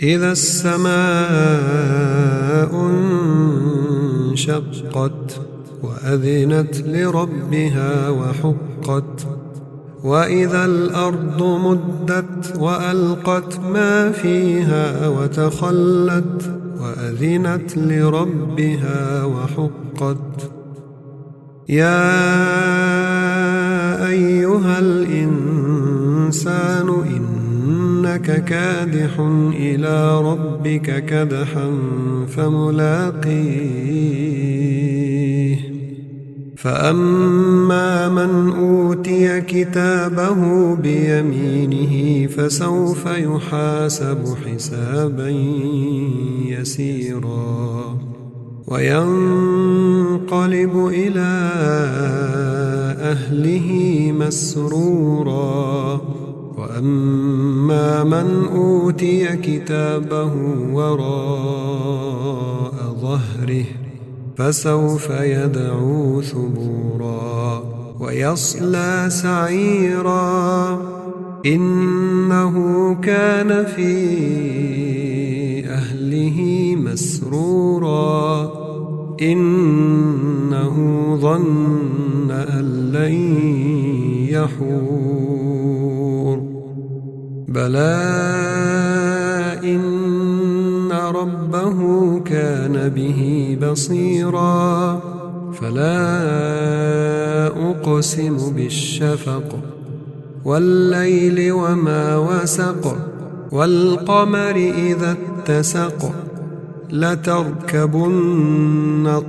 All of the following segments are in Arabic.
إذا السماء انشقت وأذنت لربها وحقت وإذا الأرض مدت وألقت ما فيها وتخلت وأذنت لربها وحقت يا أيها الإنسان إنك كادح إلى ربك كدحا فملاقيه فأما من أوتي كتابه بيمينه فسوف يحاسب حسابا يسيرا وينقلب إلى أهله مسرورا وأما من أوتي كتابه وراء ظهره فسوف يدعو ثبورا ويصلى سعيرا إنه كان في أهله مسرورا إنه ظن أن لن يحور بلى إن ربه كان به بصيرا فلا أقسم بالشفق والليل وما وسق والقمر إذا اتسق لتركبن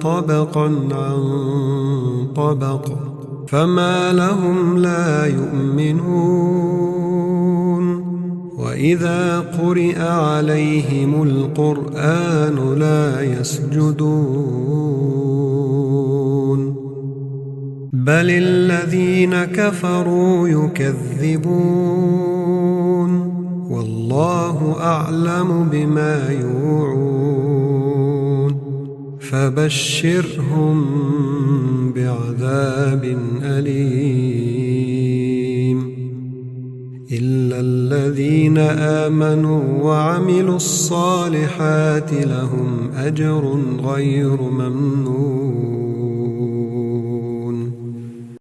طبقا عن طبق فما لهم لا يؤمنون وإذا قرئ عليهم القرآن لا يسجدون بل الذين كفروا يكذبون والله أعلم بما يوعون فبشرهم بعذاب أليم إلا الذين آمنوا وعملوا الصالحات لهم أجر غير ممنون